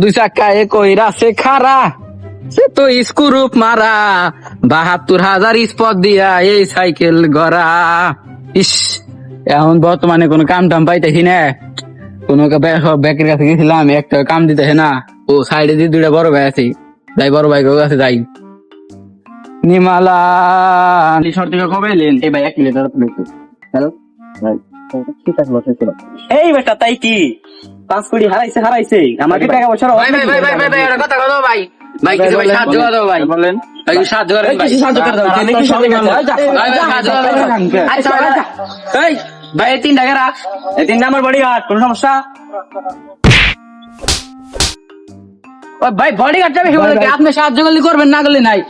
দুই চাকায় কইরা সে খারা, সে তো স্ক্রুপ মারা, ৭২,০০০ স্পট দিয়া এই সাইকেল গড়া। ইস, এখন বর্তমানে কোনো কাম টাম পাইতেছি না, কোন ব্যাকের কাছে গেছিলাম, একটা কাম দিতেছে না। ও সাইডে দিয়ে দুইটা বড় ভাই আছে, যাই বড় ভাই কাছে যাই। নিমালা শর্ট থেকে কবে এলেন? এই ভাই 1 মিনিট হ্যালো ভাই, এই বেটা তাই কি 5 কোটি হারাইছে আমাকে টাকা পয়সা ভাই ভাই ভাই ভাই ভাই ভাই একটা কথা কথা ভাই, ভাই কিছু ভাই সাহায্য করে দাও ভাই, বলেন ভাই সাহায্য করেন ভাই, সাহায্য করে দাও কেন কি সাহায্য করে দাও ভাই ভাই সাহায্য করেন। আচ্ছা এই ভাই 3 টাকা রা, এই 3 নাম্বার বডিগার্ড কোন সমস্যা? ও ভাই বডিগার্ড যাবে কি বলে কি আপনি সাহায্য করলে করবেন, না করলে নাই।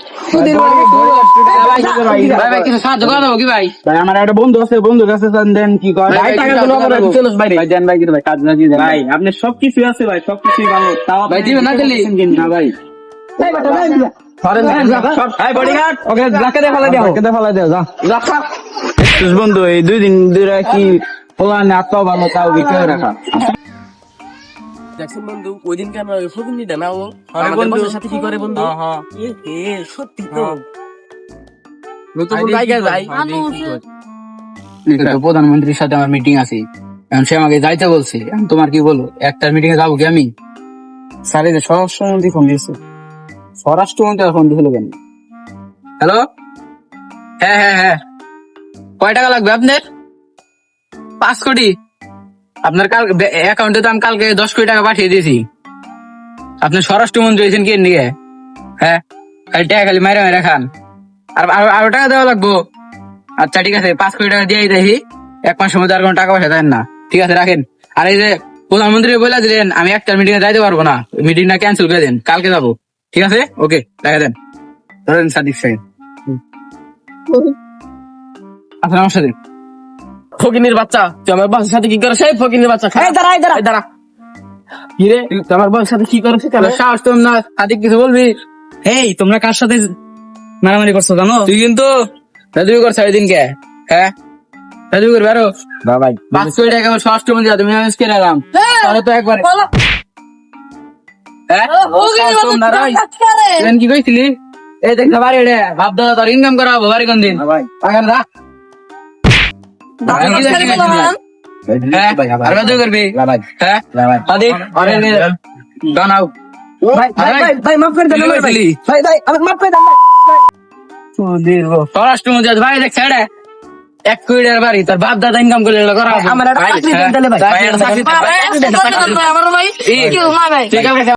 ভাই ভাই কিছু সাহায্য করে দাও কি ভাই? ভাই আমার একটা বন্ধু আছে, বন্ধুর কাছে দেন কি করে ভাই টাকা গুলো করে চলো বাইরে ভাই দেন ভাই, ভাই কাজ না দিয়ে দেন ভাই, আপনি সবকিছু আছে ভাই, সবকিছুই ভালো, তাও ভাই দিবেন না দিলি না ভাই। এই বেটা ভাই এই বডিগার্ড ওকে যাকে দে ফেলা দাও যা রাখা। বন্ধু এই 2 দিন ধরে কি ফলানে আত্মা ভালো তাও বিক্রি রাখা। দেখছেন বন্ধু ওই দিন কেন ফকিনি দেয় না ও আরে আমাদের বন্ধু। বসের সাথে কি করে বন্ধু? সত্যি তো নতুন ভাই, জায়গায় যাই তো প্রধানমন্ত্রীর সাথে আমার মিটিং আছে, এখন সে আমাকে যাইতে বলছে। এখন তোমার কি বলো, একটার মিটিং এ যাবো কি আমি? স্যার এই যে স্বরাষ্ট্রমন্ত্রী ফোন দিয়েছে, স্বরাষ্ট্রমন্ত্রী ফোন দিয়েছিল কেন? হ্যালো, হ্যাঁ হ্যাঁ হ্যাঁ, কয় টাকা লাগবে আপনার? 5 কোটি। আপনার কাল অ্যাকাউন্টে তো আমি কালকে 10 কোটি টাকা পাঠিয়ে দিয়েছি। আপনি স্বরাষ্ট্রমন্ত্রী হয়েছেন কি নিয়ে? হ্যাঁ, খালি টাকা খালি মাইরা মাইরা খান। আর আরো টাকা দেওয়া লাগবো? আচ্ছা ঠিক আছে, 5 কোটি টাকা দিয়ে দেখি, 1 মাসের মধ্যে আর কোনো টাকা পয়সা দেন না। ঠিক আছে রাখেন। আর এই যে প্রধানমন্ত্রী বলে দিলেন আমি একটা মিটিং এ যাইতে পারবো না, মিটিংটা ক্যান্সেল করে দেন, কালকে যাবো। ঠিক আছে, ওকে দেখা দেন। ধরেন সাদিক সাহেব, আচ্ছা আমার সাথে ফকিনির বাচ্চা তুই আমার বসের সাথে কি করে? সেই ফকিনির বাচ্চা এই দাঁড়া দাঁড়া কি রে তুই আমার বসের সাথে কি করেছিস? সাহস তো না, সাদিক কিছু বলবি? এই তোমরা কার সাথে মারামারি করছো জানো? তুই কিন্তু রাজুই করছো ওই দিনকে। হ্যাঁ রাজু করবে আরো না ভাই 5 কোটি টাকা স্বরাষ্ট্রমন্ত্রী, তুমি ম্যানেজ করে এলাম তাহলে তো একবার। হ্যাঁ কি কইছিলি? এই দেখতে পারি রে ভাব দাদা, তোর ইনকাম করা হবো বাড়ি কোন দিন? ভাই পাখান দা হ্যাঁ আর রাজু করবি? ভাই হ্যাঁ ভাই সাদিক আরে ডানাও ভাই ভাই মাফ করে দেন ভাই ভাই ভাই আমাকে মাফ করে দেন ভাই। স্বরাষ্ট্রমন্ত্রী ভাই দেখছে 1 কোটি টাকার বাড়ি, তোর বাপ দাদা ইনকাম করলে করা আমার একটা চাকরি দেন তাহলে ভাই। ঠিক আছে